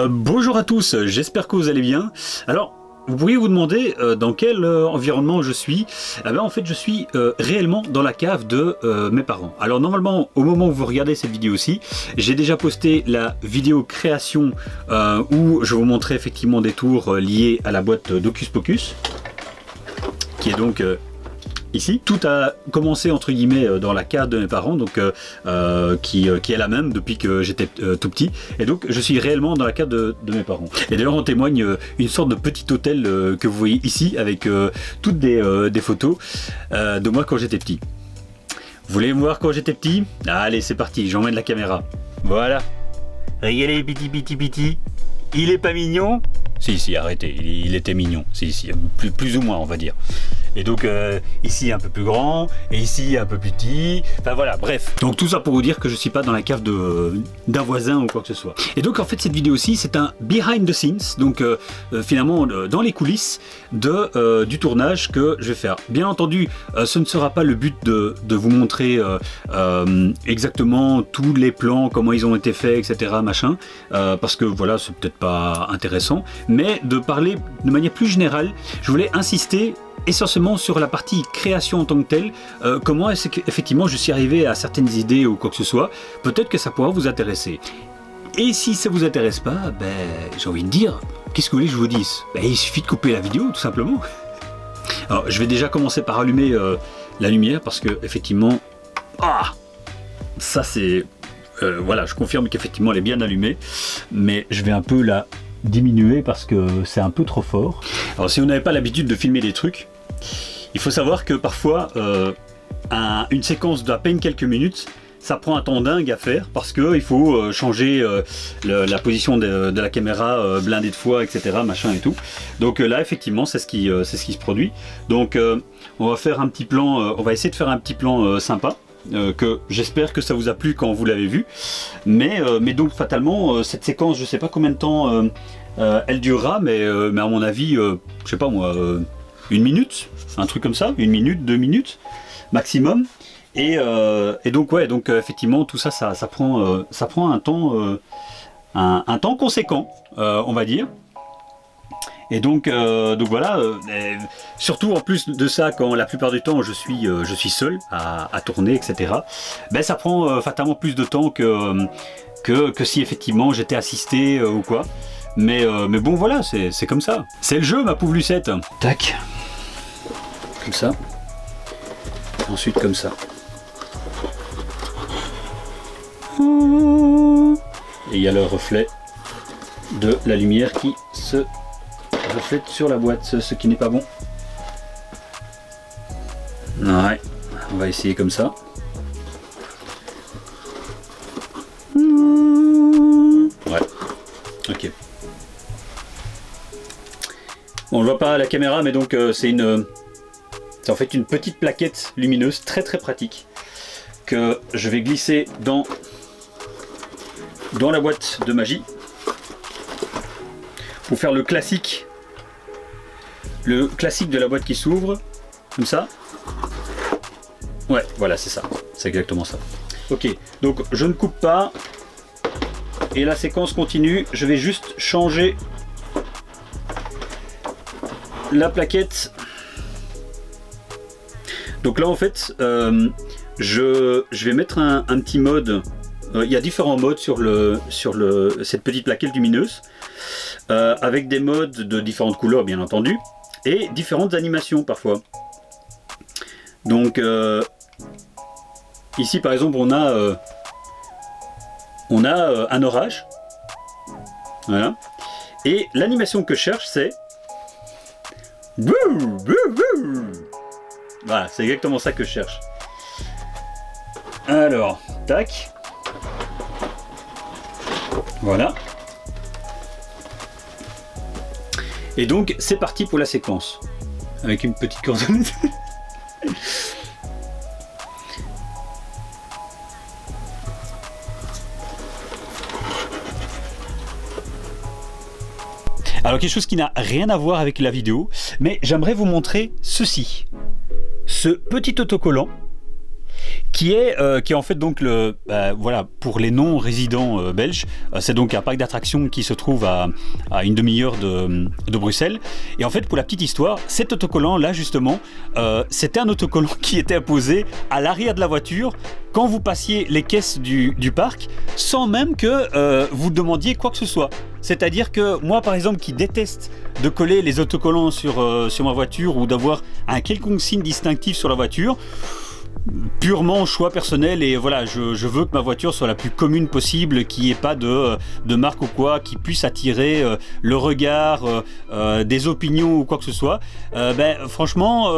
Bonjour à tous, j'espère que vous allez bien. Alors, vous pourriez vous demander dans quel environnement je suis. Eh bien, en fait, je suis réellement dans la cave de mes parents. Alors, normalement, au moment où vous regardez cette vidéo-ci, j'ai déjà posté la vidéo création où je vous montrais effectivement des tours liés à la boîte d'Hocus Pocus, qui est donc... ici, tout a commencé entre guillemets dans la cave de mes parents, donc qui est la même depuis que j'étais tout petit, et donc je suis réellement dans la cave de mes parents. Et d'ailleurs en témoigne une sorte de petit hôtel que vous voyez ici avec toutes des photos de moi quand j'étais petit. Vous voulez me voir quand j'étais petit? Allez, c'est parti, j'emmène la caméra. Voilà. Regardez, piti. Il est pas mignon? Si, arrêtez, il était mignon. Si, plus ou moins, on va dire. Et donc, ici un peu plus grand, et ici un peu plus petit. Enfin voilà, bref. Donc tout ça pour vous dire que je suis pas dans la cave d'un voisin ou quoi que ce soit. Et donc, en fait, cette vidéo-ci, c'est un behind the scenes. Donc, finalement, dans les coulisses du tournage que je vais faire. Bien entendu, ce ne sera pas le but de vous montrer exactement tous les plans, comment ils ont été faits, etc. machin. Parce que voilà, c'est peut-être pas intéressant. Mais de parler de manière plus générale, je voulais insister essentiellement sur la partie création en tant que telle, comment est-ce qu'effectivement je suis arrivé à certaines idées ou quoi que ce soit. Peut-être que ça pourra vous intéresser. Et si ça vous intéresse pas, ben, j'ai envie de dire, qu'est-ce que vous voulez que je vous dise? Ben, il suffit de couper la vidéo, tout simplement. Alors, je vais déjà commencer par allumer la lumière, parce que effectivement, ça c'est... voilà, je confirme qu'effectivement elle est bien allumée, mais je vais un peu la diminuer parce que c'est un peu trop fort. Alors si vous n'avez pas l'habitude de filmer des trucs, il faut savoir que parfois une séquence d'à peine quelques minutes, ça prend un temps dingue à faire parce qu'il faut changer la position de la caméra blindée de fois, etc. machin et tout. Donc là effectivement c'est ce qui se produit. Donc on va faire un petit plan, on va essayer de faire un petit plan sympa. Que j'espère que ça vous a plu quand vous l'avez vu, mais donc fatalement cette séquence, je sais pas combien de temps elle durera, mais à mon avis, je sais pas moi, 1 minute, un truc comme ça, 1 minute, 2 minutes maximum, et donc ouais, donc effectivement tout ça, ça prend un temps conséquent, on va dire. Et donc voilà, surtout en plus de ça, quand la plupart du temps je suis seul à tourner, etc. Ben ça prend fatalement plus de temps que si effectivement j'étais assisté ou quoi. Mais bon voilà, c'est comme ça. C'est le jeu, ma pauvre Lucette. Tac. Comme ça. Ensuite comme ça. Et il y a le reflet de la lumière qui se reflète sur la boîte, ce qui n'est pas bon. Ouais, on va essayer comme ça. Ouais, ok. Bon, on le voit pas à la caméra, mais donc c'est en fait une petite plaquette lumineuse très pratique que je vais glisser dans la boîte de magie pour faire le classique de la boîte qui s'ouvre, comme ça. Ouais, voilà, c'est ça. C'est exactement ça. Ok, donc je ne coupe pas. Et la séquence continue. Je vais juste changer la plaquette. Donc là, en fait, je vais mettre un petit mode. Il y a différents modes sur cette petite plaquette lumineuse. Avec des modes de différentes couleurs, bien entendu. Et différentes animations parfois. Donc ici par exemple on a un orage. Voilà. Et l'animation que je cherche c'est... Voilà, c'est exactement ça que je cherche. Alors, tac. Voilà. Et donc c'est parti pour la séquence. Avec une petite coordonnée. Alors quelque chose qui n'a rien à voir avec la vidéo, mais j'aimerais vous montrer ceci. Ce petit autocollant qui est en fait donc voilà, pour les non-résidents belges, c'est donc un parc d'attractions qui se trouve à une demi-heure de Bruxelles. Et en fait, pour la petite histoire, cet autocollant là justement, c'était un autocollant qui était apposé à l'arrière de la voiture quand vous passiez les caisses du parc, sans même que vous demandiez quoi que ce soit. C'est-à-dire que moi, par exemple, qui déteste de coller les autocollants sur ma voiture ou d'avoir un quelconque signe distinctif sur la voiture, purement choix personnel, et voilà, je veux que ma voiture soit la plus commune possible, qu'il n'y ait pas de marque ou quoi qui puisse attirer le regard, des opinions ou quoi que ce soit. Franchement,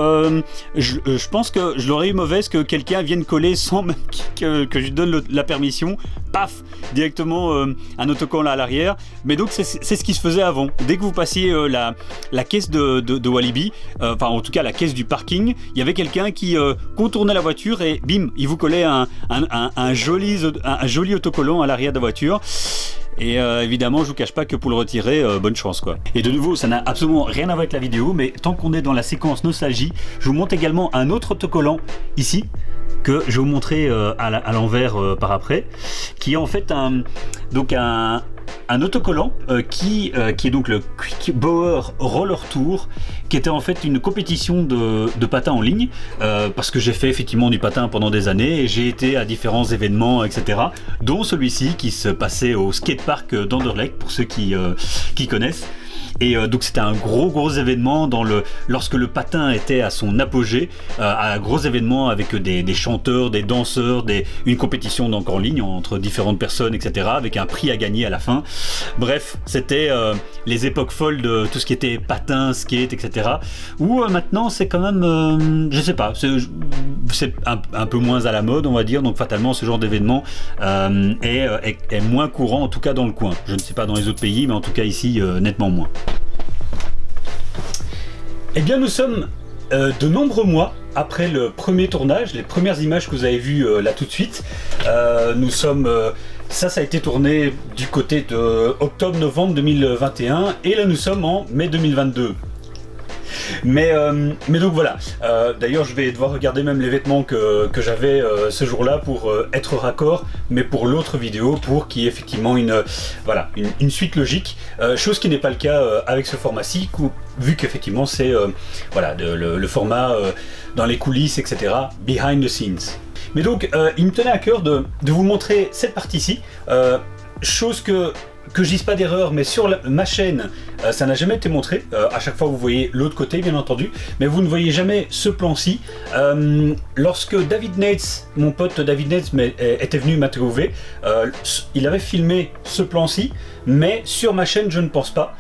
je pense que je l'aurais eu mauvaise que quelqu'un vienne coller sans même que je lui donne la permission, paf, directement un autocollant à l'arrière. Mais donc c'est ce qui se faisait avant. Dès que vous passiez la caisse de Walibi, enfin en tout cas la caisse du parking, il y avait quelqu'un qui contournait la voiture et bim, il vous collait un joli autocollant à l'arrière de la voiture. Et évidemment, je vous cache pas que pour le retirer, bonne chance quoi. Et de nouveau, ça n'a absolument rien à voir avec la vidéo, mais tant qu'on est dans la séquence nostalgie, je vous montre également un autre autocollant ici, que je vais vous montrer à l'envers par après, qui est en fait un autocollant qui est donc le Quick Bauer Roller Tour, qui était en fait une compétition de patin en ligne, parce que j'ai fait effectivement du patin pendant des années et j'ai été à différents événements, etc., dont celui-ci qui se passait au skatepark d'Anderlecht, pour ceux qui connaissent. Et donc c'était un gros événement lorsque le patin était à son apogée, un gros événement avec des chanteurs, des danseurs, une compétition donc en ligne entre différentes personnes, etc., avec un prix à gagner à la fin. Bref, c'était les époques folles de tout ce qui était patin, skate, etc., où maintenant c'est quand même, je sais pas, c'est un peu moins à la mode, on va dire, donc fatalement ce genre d'événement est moins courant, en tout cas dans le coin. Je ne sais pas dans les autres pays, mais en tout cas ici, nettement moins. Eh bien, nous sommes de nombreux mois après le premier tournage, les premières images que vous avez vues là tout de suite. Nous sommes... ça a été tourné du côté de octobre-novembre 2021 et là nous sommes en mai 2022. Mais donc voilà, d'ailleurs je vais devoir regarder même les vêtements que j'avais ce jour-là pour être raccord, mais pour l'autre vidéo, pour qu'il y ait effectivement une suite logique, chose qui n'est pas le cas avec ce format-ci, vu qu'effectivement c'est le format dans les coulisses, etc., behind the scenes. Mais donc il me tenait à cœur de vous montrer cette partie-ci, chose que je dise pas d'erreur, mais sur ma chaîne, ça n'a jamais été montré. À chaque fois, vous voyez l'autre côté, bien entendu, mais vous ne voyez jamais ce plan-ci. Lorsque David Nates, mon pote David Nates, était venu m'interviewer, il avait filmé ce plan-ci, mais sur ma chaîne, je ne pense pas.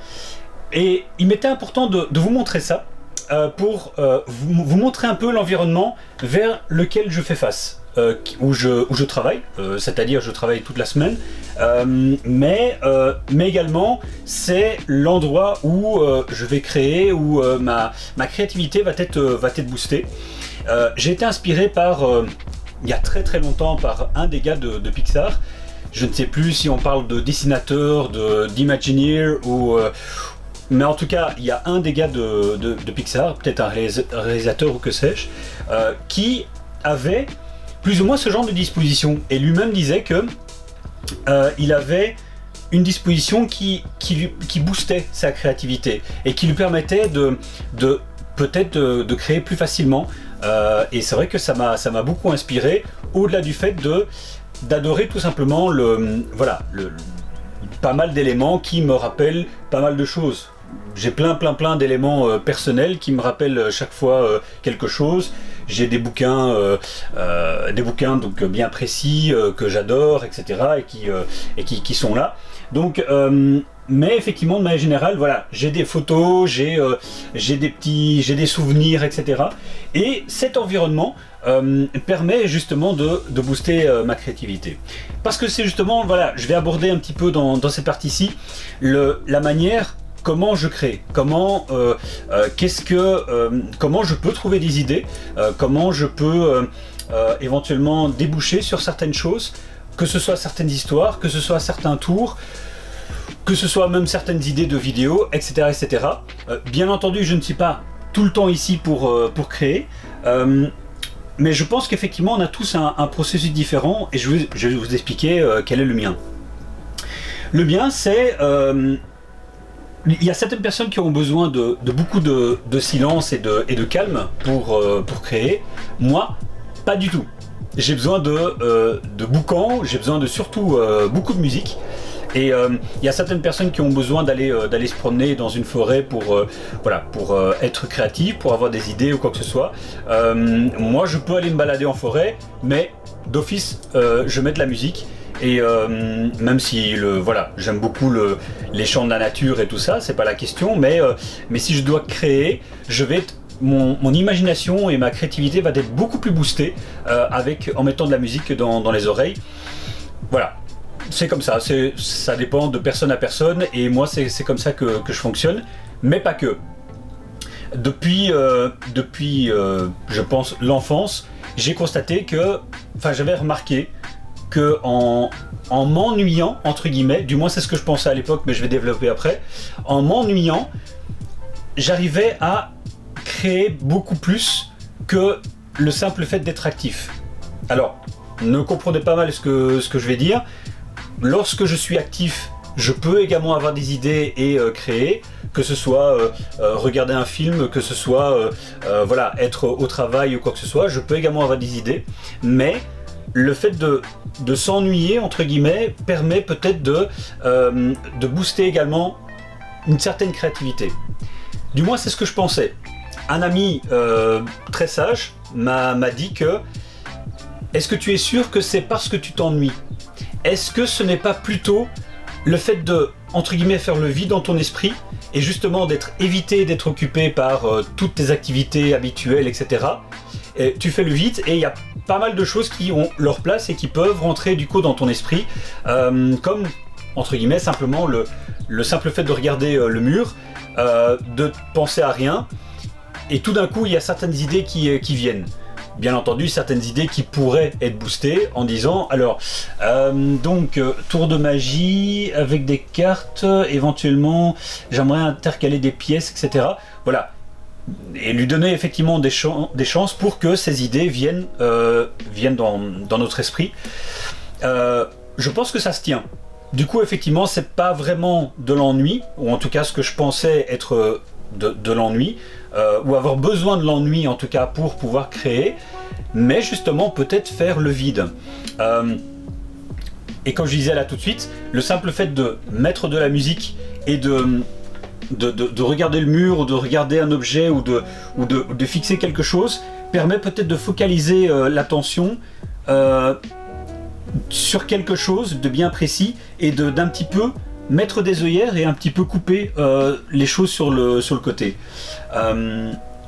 Et il m'était important de vous montrer ça, pour vous montrer un peu l'environnement vers lequel je fais face. Où je travaille, c'est-à-dire je travaille toute la semaine, mais également c'est l'endroit où je vais créer, où ma créativité va être boostée. J'ai été inspiré par, il y a très longtemps, par un des gars de Pixar. Je ne sais plus si on parle de dessinateur, d'Imagineer ou... mais en tout cas, il y a un des gars de Pixar, peut-être un réalisateur ou que sais-je, qui avait plus ou moins ce genre de disposition, et lui-même disait que il avait une disposition qui boostait sa créativité et qui lui permettait peut-être de créer plus facilement, et c'est vrai que ça m'a beaucoup inspiré, au-delà du fait d'adorer tout simplement pas mal d'éléments qui me rappellent pas mal de choses. J'ai plein d'éléments personnels qui me rappellent chaque fois quelque chose. J'ai des bouquins donc bien précis que j'adore, etc., et qui sont là. Donc, mais effectivement, de manière générale, voilà, j'ai des photos, j'ai des souvenirs, etc. Et cet environnement permet justement de booster ma créativité. Parce que c'est justement, voilà, je vais aborder un petit peu dans cette partie-ci la manière comment je crée, comment je peux trouver des idées, comment je peux éventuellement déboucher sur certaines choses, que ce soit certaines histoires, que ce soit certains tours, que ce soit même certaines idées de vidéos, etc. Bien entendu, je ne suis pas tout le temps ici pour créer. mais je pense qu'effectivement on a tous un processus différent et je vais vous expliquer quel est le mien. Le mien, c'est... il y a certaines personnes qui ont besoin de beaucoup de silence et de calme pour créer. Moi, pas du tout. J'ai besoin de boucan, j'ai besoin de surtout beaucoup de musique. Et il y a certaines personnes qui ont besoin d'aller se promener dans une forêt pour être créatif, pour avoir des idées ou quoi que ce soit. Moi, je peux aller me balader en forêt, mais d'office, je mets de la musique. Et même si j'aime beaucoup les chants de la nature et tout ça, c'est pas la question, mais si je dois créer, mon imagination et ma créativité va être beaucoup plus boostée en mettant de la musique dans les oreilles. Voilà, c'est comme ça, ça dépend de personne à personne, et moi c'est comme ça que je fonctionne, mais pas que. Depuis je pense l'enfance, j'ai constaté j'avais remarqué que en m'ennuyant, entre guillemets, du moins c'est ce que je pensais à l'époque, mais je vais développer après, en m'ennuyant, j'arrivais à créer beaucoup plus que le simple fait d'être actif. Alors, ne comprenez pas mal ce que je vais dire. Lorsque je suis actif, je peux également avoir des idées et créer, que ce soit regarder un film, que ce soit être au travail ou quoi que ce soit, je peux également avoir des idées, mais le fait de s'ennuyer, entre guillemets, permet peut-être de booster également une certaine créativité. Du moins, c'est ce que je pensais. Un ami très sage m'a dit que « Est-ce que tu es sûr que c'est parce que tu t'ennuies ? Est-ce que ce n'est pas plutôt le fait de, entre guillemets, faire le vide dans ton esprit et justement éviter d'être occupé par toutes tes activités habituelles, etc. Et tu fais le vide et il y a pas mal de choses qui ont leur place et qui peuvent rentrer du coup dans ton esprit, comme, entre guillemets, simplement le simple fait de regarder le mur, de penser à rien, et tout d'un coup il y a certaines idées qui viennent. Bien entendu, certaines idées qui pourraient être boostées en disant alors tour de magie avec des cartes, éventuellement j'aimerais intercaler des pièces, etc. Voilà, et lui donner effectivement des chances pour que ces idées viennent dans notre esprit. Je pense que ça se tient. Du coup, effectivement, c'est pas vraiment de l'ennui, ou en tout cas ce que je pensais être de l'ennui, ou avoir besoin de l'ennui en tout cas pour pouvoir créer, mais justement peut-être faire le vide. Et comme je disais là tout de suite, le simple fait de mettre de la musique et de regarder le mur, ou de regarder un objet, ou de fixer quelque chose, permet peut-être de focaliser l'attention sur quelque chose de bien précis, et d'un petit peu mettre des œillères et un petit peu couper les choses sur le côté.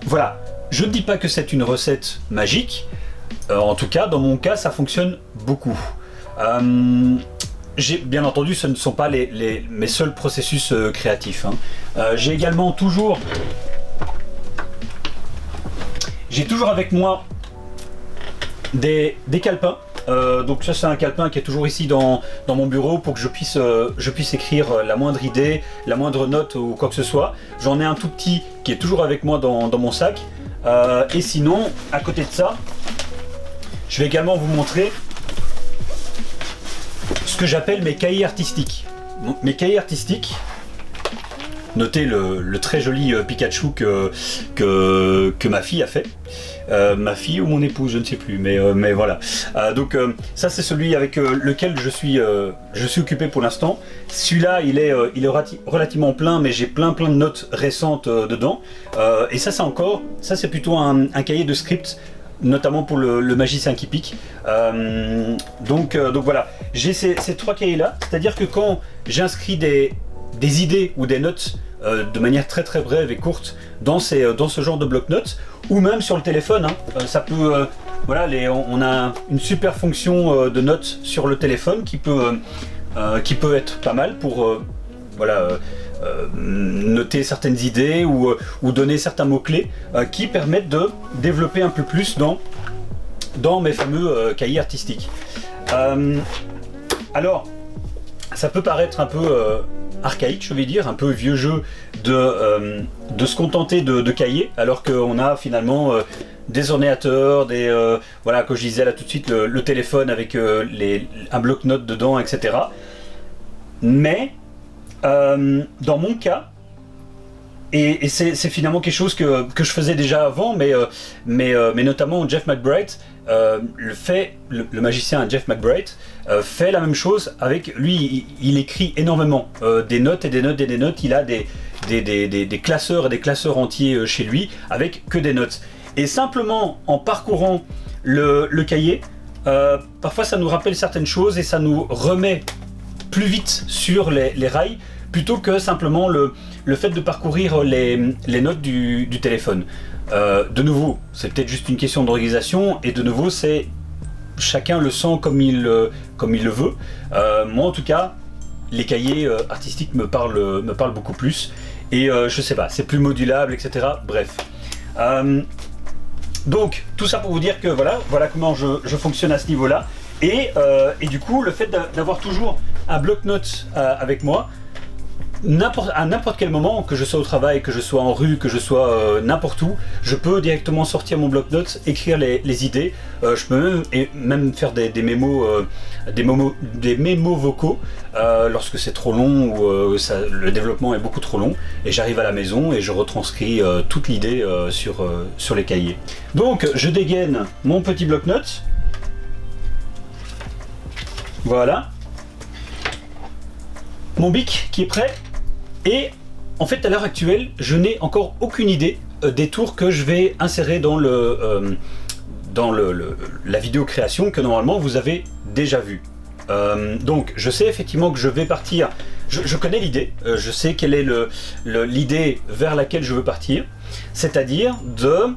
Voilà, je ne dis pas que c'est une recette magique, en tout cas dans mon cas ça fonctionne beaucoup. Bien entendu, ce ne sont pas mes seuls processus créatifs, hein. J'ai également toujours avec moi des calepins. Donc ça c'est un calepin qui est toujours ici dans mon bureau pour que je puisse écrire la moindre idée, la moindre note ou quoi que ce soit. J'en ai un tout petit qui est toujours avec moi dans mon sac. Et sinon, à côté de ça, je vais également vous montrer ce que j'appelle mes cahiers artistiques. Donc, mes cahiers artistiques, notez le très joli Pikachu que ma fille a fait. Ma fille ou mon épouse, je ne sais plus, mais voilà. Donc ça c'est celui avec lequel je suis occupé pour l'instant. Celui-là il est relativement plein, mais j'ai plein de notes récentes dedans. Et ça c'est plutôt un cahier de script, notamment pour le magicien qui pique. Donc voilà, j'ai ces trois cahiers là, c'est-à-dire que quand j'inscris des idées ou des notes de manière très brève et courte dans ce genre de bloc-notes, ou même sur le téléphone, hein, ça peut, on a une super fonction de notes sur le téléphone qui peut être pas mal pour noter certaines idées ou donner certains mots-clés qui permettent de développer un peu plus dans mes fameux cahiers artistiques. Alors, ça peut paraître un peu archaïque, je vais dire, un peu vieux jeu de se contenter de cahiers, alors qu'on a finalement des ordinateurs, voilà, comme je disais là tout de suite, le téléphone avec un bloc-notes dedans, etc. Mais dans mon cas, et c'est finalement quelque chose que je faisais déjà avant, mais notamment Jeff McBride, le magicien Jeff McBride, fait la même chose avec lui. Il écrit énormément des notes et des notes et des notes. Il a des classeurs et des classeurs entiers chez lui avec que des notes. Et simplement en parcourant le cahier, parfois ça nous rappelle certaines choses et ça nous remet plus vite sur les rails, plutôt que simplement le fait de parcourir les notes du téléphone. De nouveau, c'est peut-être juste une question d'organisation, et de nouveau, c'est chacun le sent comme il le veut. Moi, en tout cas, les cahiers artistiques me parlent beaucoup plus, et je sais pas, c'est plus modulable, etc. Bref. Donc, tout ça pour vous dire que voilà comment je fonctionne à ce niveau-là, et du coup, le fait d'avoir toujours un bloc-notes avec moi, à n'importe quel moment, que je sois au travail, que je sois en rue, que je sois n'importe où, je peux directement sortir mon bloc-notes, écrire les idées. Je peux même faire des mémos vocaux lorsque c'est trop long ou le développement est beaucoup trop long, et j'arrive à la maison et je retranscris toute l'idée sur les cahiers. Donc je dégaine mon petit bloc-notes. Voilà. Mon bic qui est prêt. Et en fait, à l'heure actuelle, je n'ai encore aucune idée des tours que je vais insérer dans la vidéo création que normalement vous avez déjà vue. Donc je sais effectivement que je vais partir, je connais l'idée, je sais quelle est l'idée vers laquelle je veux partir, c'est-à-dire de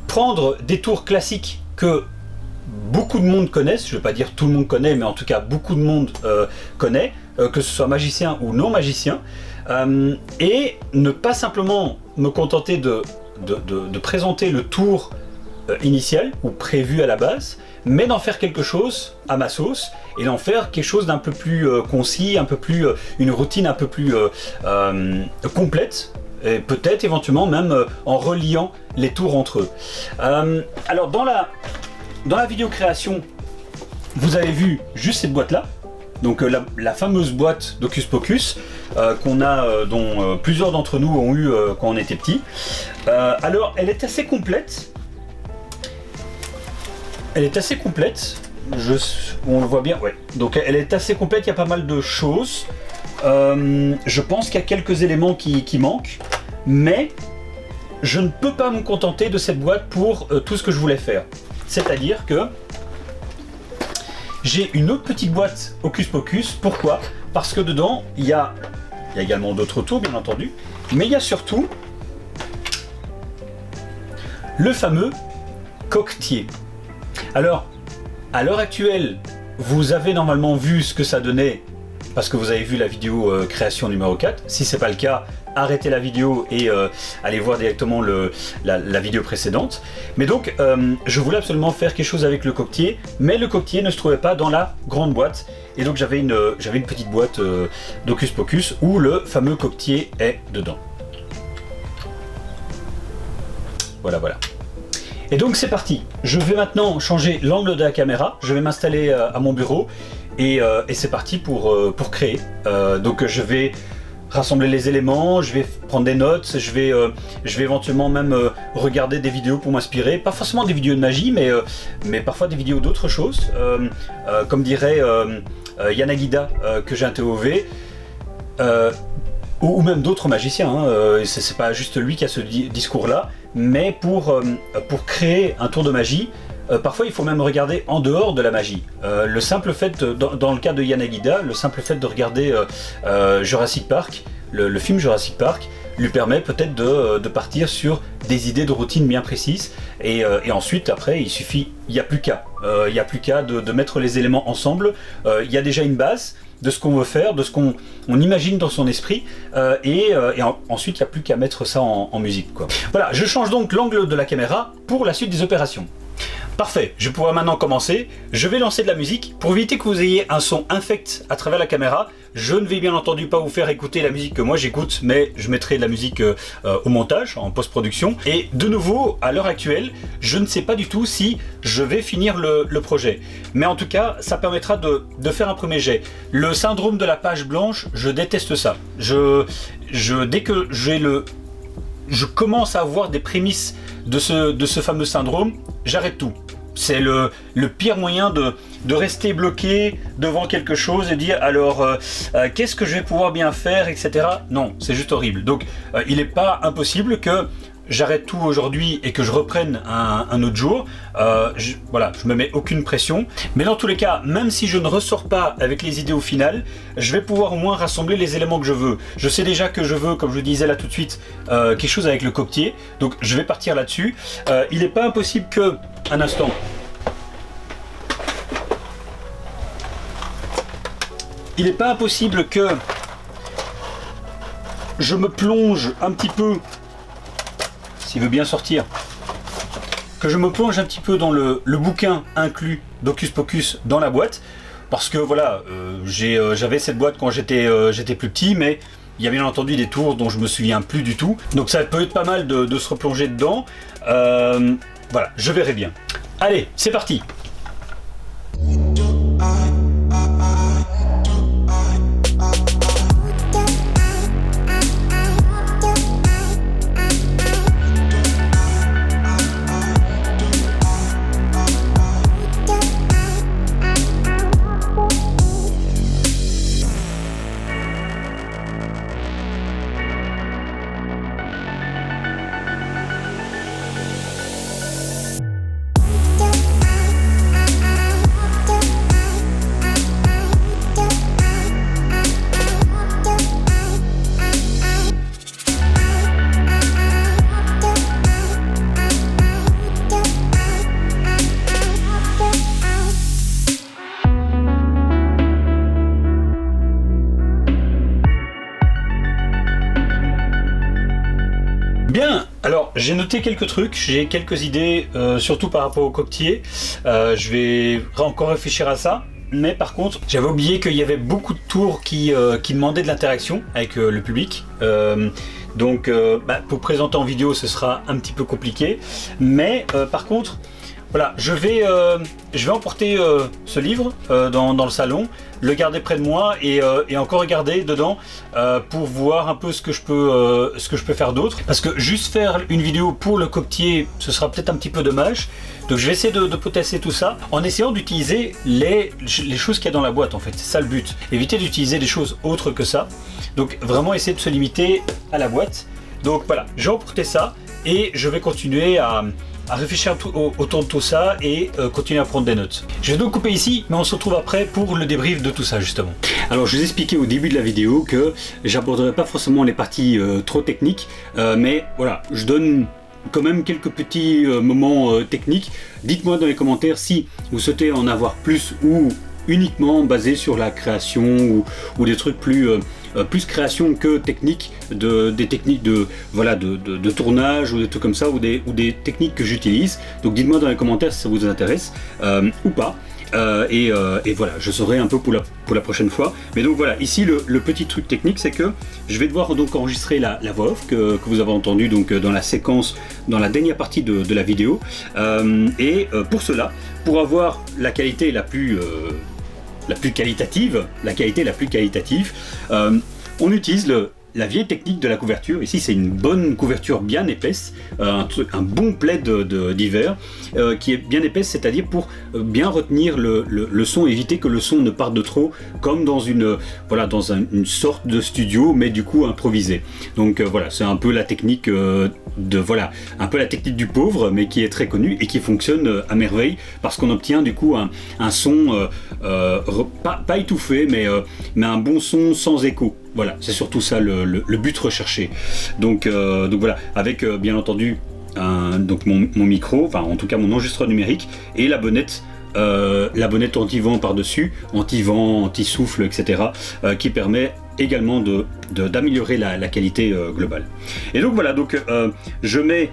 prendre des tours classiques que beaucoup de monde connaissent, je ne vais pas dire tout le monde connaît, mais en tout cas beaucoup de monde connaît, que ce soit magicien ou non magicien, et ne pas simplement me contenter de présenter le tour initial ou prévu à la base, mais d'en faire quelque chose à ma sauce, et d'en faire quelque chose d'un peu plus concis, un peu plus une routine un peu plus complète, et peut-être éventuellement même en reliant les tours entre eux. Alors dans la vidéo création, vous avez vu juste cette boîte là, donc la fameuse boîte d'Hocus Pocus dont plusieurs d'entre nous ont eu quand on était petits. Alors elle est assez complète. On le voit bien, ouais. Donc elle est assez complète, il y a pas mal de choses. Je pense qu'il y a quelques éléments qui manquent, mais je ne peux pas me contenter de cette boîte pour tout ce que je voulais faire. C'est-à-dire que j'ai une autre petite boîte Hocus Pocus. Pourquoi? Parce que dedans, il y a également d'autres tours, bien entendu, mais il y a surtout le fameux coquetier. Alors, à l'heure actuelle, vous avez normalement vu ce que ça donnait, parce que vous avez vu la vidéo création numéro 4. Si ce n'est pas le cas, arrêtez la vidéo et allez voir directement la vidéo précédente. Mais donc, je voulais absolument faire quelque chose avec le coquetier, mais le coquetier ne se trouvait pas dans la grande boîte. Et donc j'avais une petite boîte d'Hocus Pocus où le fameux coquetier est dedans. Voilà. Et donc c'est parti. Je vais maintenant changer l'angle de la caméra. Je vais m'installer à mon bureau et c'est parti pour créer. Donc je vais rassembler les éléments, je vais prendre des notes, je vais éventuellement même regarder des vidéos pour m'inspirer, pas forcément des vidéos de magie, mais parfois des vidéos d'autres choses, comme dirait Yanagida que j'ai interviewé, ou même d'autres magiciens, hein. C'est pas juste lui qui a ce discours-là, mais pour créer un tour de magie, parfois il faut même regarder en dehors de la magie. Le simple fait, dans le cas de Yanagida, le simple fait de regarder Jurassic Park, le film Jurassic Park, lui permet peut-être de partir sur des idées de routine bien précises, et ensuite après il n'y a plus qu'à de mettre les éléments ensemble. Il y a déjà une base de ce qu'on veut faire, de ce qu'on imagine dans son esprit, ensuite il n'y a plus qu'à mettre ça en musique, quoi. Voilà, je change donc l'angle de la caméra pour la suite des opérations. Parfait, je vais pouvoir maintenant commencer. Je vais lancer de la musique. Pour éviter que vous ayez un son infect à travers la caméra, je ne vais bien entendu pas vous faire écouter la musique que moi j'écoute, mais je mettrai de la musique au montage, en post-production. Et de nouveau, à l'heure actuelle, je ne sais pas du tout si je vais finir le projet. Mais en tout cas, ça permettra de faire un premier jet. Le syndrome de la page blanche, je déteste ça. Dès que je commence à avoir des prémices de ce fameux syndrome, j'arrête tout. C'est le pire moyen de rester bloqué devant quelque chose et dire alors qu'est-ce que je vais pouvoir bien faire, etc. Non, c'est juste horrible. Donc il n'est pas impossible que j'arrête tout aujourd'hui et que je reprenne un autre jour. Voilà, je me mets aucune pression. Mais dans tous les cas, même si je ne ressors pas avec les idées au final, je vais pouvoir au moins rassembler les éléments que je veux. Je sais déjà que je veux, comme je disais là tout de suite, quelque chose avec le coquetier. Donc je vais partir là-dessus. Il n'est pas impossible que... Un instant. Il n'est pas impossible que je me plonge un petit peu, s'il veut bien sortir, que je me plonge un petit peu dans le bouquin inclus d'Hocus Pocus dans la boîte, parce que voilà, j'avais cette boîte quand j'étais plus petit, mais il y a bien entendu des tours dont je me souviens plus du tout, donc ça peut être pas mal de se replonger dedans. Voilà, je verrai bien. Allez, c'est parti! Bien, alors j'ai noté quelques trucs, j'ai quelques idées, surtout par rapport au coquetier. Je vais encore réfléchir à ça. Mais par contre, j'avais oublié qu'il y avait beaucoup de tours qui demandaient de l'interaction avec le public. Donc pour présenter en vidéo, ce sera un petit peu compliqué. Mais par contre, voilà, je vais emporter ce livre dans le salon, le garder près de moi et encore regarder dedans pour voir un peu ce que je peux faire d'autre. Parce que juste faire une vidéo pour le coquetier, ce sera peut-être un petit peu dommage. Donc je vais essayer de potasser tout ça en essayant d'utiliser les choses qu'il y a dans la boîte en fait. C'est ça le but. Éviter d'utiliser des choses autres que ça. Donc vraiment essayer de se limiter à la boîte. Donc voilà, j'ai emporté ça et je vais continuer à réfléchir autour de tout ça et continuer à prendre des notes. Je vais donc couper ici, mais on se retrouve après pour le débrief de tout ça justement. Alors je vous expliquais au début de la vidéo que j'aborderai pas forcément les parties trop techniques, mais voilà, je donne quand même quelques petits moments techniques. Dites-moi dans les commentaires si vous souhaitez en avoir plus ou uniquement basé sur la création ou des trucs plus création que technique, des techniques de tournage ou des trucs comme ça ou des techniques que j'utilise. Donc dites-moi dans les commentaires si ça vous intéresse ou pas. Et voilà, je saurai un peu pour la prochaine fois. Mais donc voilà, ici le petit truc technique, c'est que je vais devoir donc enregistrer la voix off que vous avez entendue donc dans la séquence, dans la dernière partie de la vidéo. Pour cela, pour avoir la qualité la plus qualitative, on utilise la vieille technique de la couverture. Ici c'est une bonne couverture bien épaisse, un bon plaid d'hiver qui est bien épaisse, c'est-à-dire pour bien retenir le son, éviter que le son ne parte de trop, comme dans une sorte de studio, mais du coup improvisé. Donc voilà, c'est un peu la technique un peu la technique du pauvre, mais qui est très connue et qui fonctionne à merveille parce qu'on obtient du coup un son pas étouffé, mais un bon son sans écho. Voilà, c'est surtout ça le but recherché. Donc voilà, avec bien entendu donc mon micro, enfin en tout cas mon enregistreur numérique et la bonnette anti-vent par-dessus, anti-vent, anti-souffle, etc. Qui permet également d'améliorer la qualité globale. Et donc voilà, donc je vais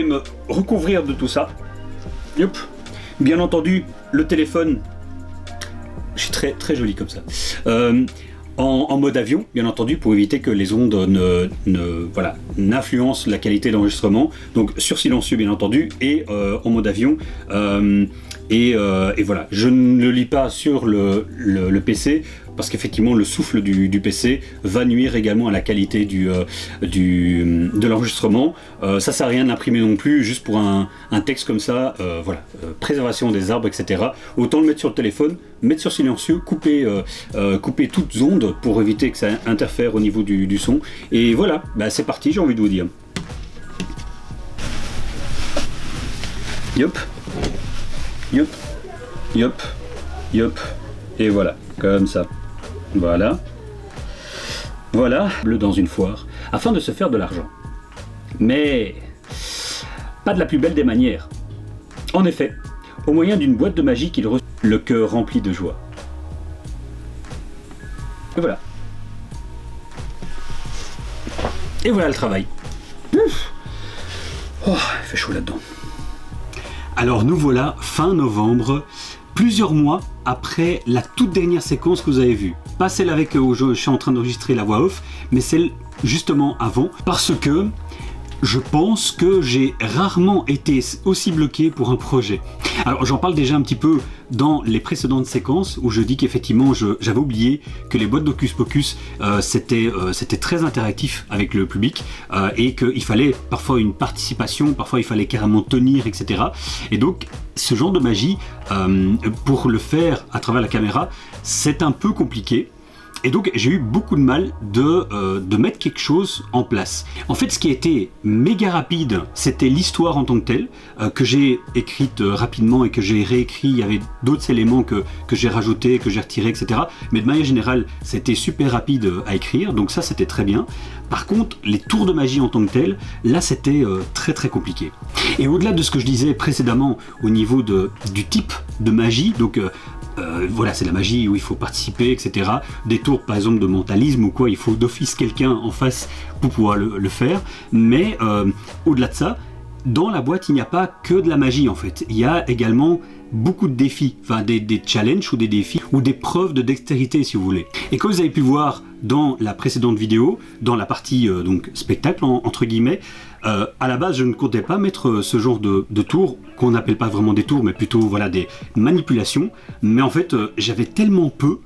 me recouvrir de tout ça. Yep. Bien entendu, le téléphone, c'est très joli comme ça. En mode avion, bien entendu, pour éviter que les ondes n'influencent la qualité d'enregistrement. Donc sur silencieux, bien entendu, et en mode avion. Et voilà, je ne le lis pas sur le PC parce qu'effectivement le souffle du PC va nuire également à la qualité de l'enregistrement. Ça sert à rien d'imprimer non plus, juste pour un texte comme ça, préservation des arbres, etc. Autant le mettre sur le téléphone, mettre sur silencieux, couper toutes ondes pour éviter que ça interfère au niveau du son. Et voilà, c'est parti, j'ai envie de vous dire. Yop. Yop, yop, yop, et voilà, comme ça. Voilà. Voilà, bleu dans une foire, afin de se faire de l'argent. Mais pas de la plus belle des manières. En effet, au moyen d'une boîte de magie qu'il reçoit, le cœur rempli de joie. Et voilà. Et voilà le travail. Ouf. Oh, il fait chaud là-dedans. Alors nous voilà fin novembre, plusieurs mois après la toute dernière séquence que vous avez vue. Pas celle avec où je suis en train d'enregistrer la voix off, mais celle justement avant, parce que je pense que j'ai rarement été aussi bloqué pour un projet. Alors j'en parle déjà un petit peu dans les précédentes séquences où je dis qu'effectivement j'avais oublié que les boîtes d'Hocus Pocus c'était très interactif avec le public et qu'il fallait parfois une participation, parfois il fallait carrément tenir, etc. Et donc ce genre de magie, pour le faire à travers la caméra, c'est un peu compliqué. Et donc j'ai eu beaucoup de mal de mettre quelque chose en place. En fait, ce qui a été méga rapide, c'était l'histoire en tant que telle, que j'ai écrite rapidement et que j'ai réécrit. Il y avait d'autres éléments que j'ai rajoutés, que j'ai retirés, etc. Mais de manière générale, c'était super rapide à écrire, donc ça c'était très bien. Par contre, les tours de magie en tant que tels, là c'était très compliqué. Et au-delà de ce que je disais précédemment au niveau du type de magie, donc voilà, c'est la magie où il faut participer, etc. Des tours par exemple de mentalisme ou quoi, il faut d'office quelqu'un en face pour pouvoir le faire. Mais au-delà de ça, dans la boîte il n'y a pas que de la magie en fait. Il y a également beaucoup de défis, enfin des challenges ou des défis ou des preuves de dextérité si vous voulez. Et comme vous avez pu voir dans la précédente vidéo, dans la partie donc spectacle entre guillemets, à la base je ne comptais pas mettre ce genre de tours, qu'on n'appelle pas vraiment des tours mais plutôt voilà des manipulations, mais en fait j'avais tellement peu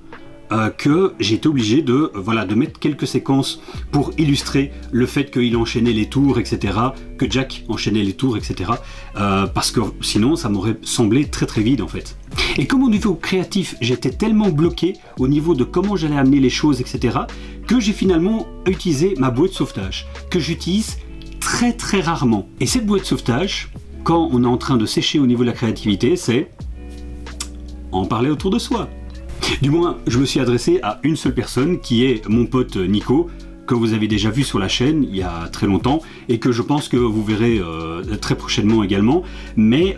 que j'ai été obligé de mettre quelques séquences pour illustrer le fait qu'il enchaînait les tours, etc., que Jack enchaînait les tours, etc., parce que sinon ça m'aurait semblé très vide en fait. Et comme au niveau créatif j'étais tellement bloqué au niveau de comment j'allais amener les choses, etc., que j'ai finalement utilisé ma bouée de sauvetage, que j'utilise très rarement. Et cette bouée de sauvetage, quand on est en train de sécher au niveau de la créativité, c'est en parler autour de soi. Du moins, je me suis adressé à une seule personne qui est mon pote Nico, que vous avez déjà vu sur la chaîne il y a très longtemps et que je pense que vous verrez très prochainement également. Mais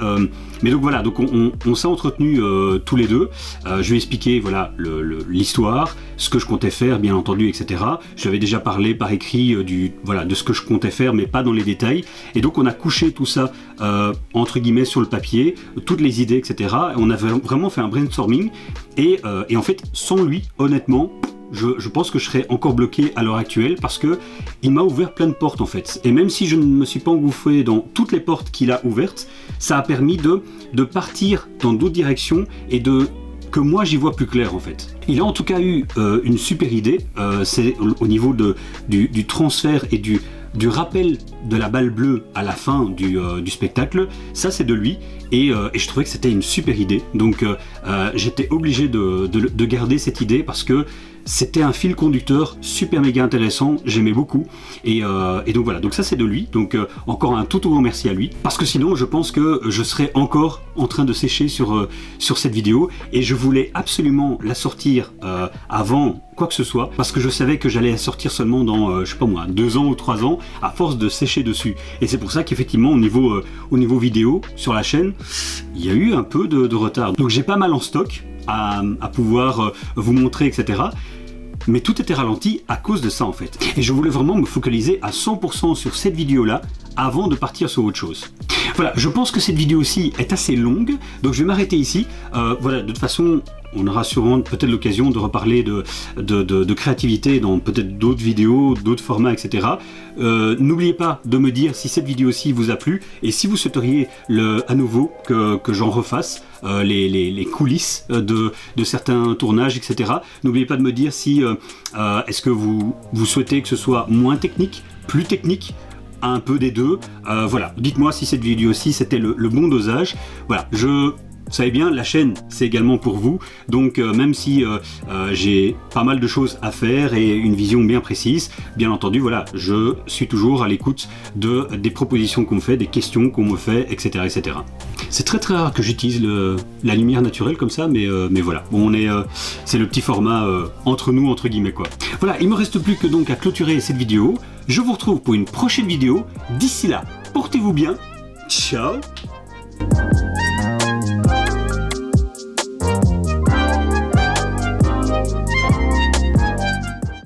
donc voilà, donc on s'est entretenu tous les deux. Je lui ai expliqué voilà l'histoire, ce que je comptais faire bien entendu, etc. Je lui avais déjà parlé par écrit de ce que je comptais faire, mais pas dans les détails. Et donc on a couché tout ça entre guillemets sur le papier, toutes les idées, etc. On a vraiment fait un brainstorming et en fait sans lui, honnêtement, je pense que je serais encore bloqué à l'heure actuelle parce que il m'a ouvert plein de portes en fait. Et même si je ne me suis pas engouffré dans toutes les portes qu'il a ouvertes, ça a permis de partir dans d'autres directions et que moi j'y vois plus clair en fait. Il a en tout cas eu une super idée, c'est au niveau du transfert et du rappel de la balle bleue à la fin du spectacle. Ça c'est de lui et je trouvais que c'était une super idée, donc j'étais obligé de garder cette idée parce que c'était un fil conducteur super méga intéressant, j'aimais beaucoup et donc voilà, donc ça c'est de lui, donc encore un tout grand merci à lui parce que sinon je pense que je serais encore en train de sécher sur cette vidéo et je voulais absolument la sortir avant quoi que ce soit parce que je savais que j'allais la sortir seulement dans je sais pas moi 2 ans ou 3 ans à force de sécher dessus. Et c'est pour ça qu'effectivement au niveau vidéo sur la chaîne il y a eu un peu de retard, donc j'ai pas mal en stock à pouvoir vous montrer, etc. Mais tout était ralenti à cause de ça en fait. Et je voulais vraiment me focaliser à 100% sur cette vidéo là avant de partir sur autre chose. Voilà, je pense que cette vidéo-ci est assez longue, donc je vais m'arrêter ici. Voilà, de toute façon, on aura sûrement peut-être l'occasion de reparler de créativité dans peut-être d'autres vidéos, d'autres formats, etc. N'oubliez pas de me dire si cette vidéo-ci vous a plu et si vous souhaiteriez à nouveau que j'en refasse les coulisses de certains tournages, etc. N'oubliez pas de me dire si est-ce que vous souhaitez que ce soit moins technique, plus technique, un peu des deux. Voilà, dites-moi si cette vidéo-ci c'était le bon dosage. Voilà, vous savez bien, la chaîne c'est également pour vous, donc même si j'ai pas mal de choses à faire et une vision bien précise, bien entendu, voilà, je suis toujours à l'écoute des propositions qu'on me fait, des questions qu'on me fait, etc. etc. C'est très rare que j'utilise la lumière naturelle comme ça, mais voilà, bon, c'est le petit format entre nous, entre guillemets, quoi. Voilà, il me reste plus que donc à clôturer cette vidéo. Je vous retrouve pour une prochaine vidéo. D'ici là, portez-vous bien. Ciao.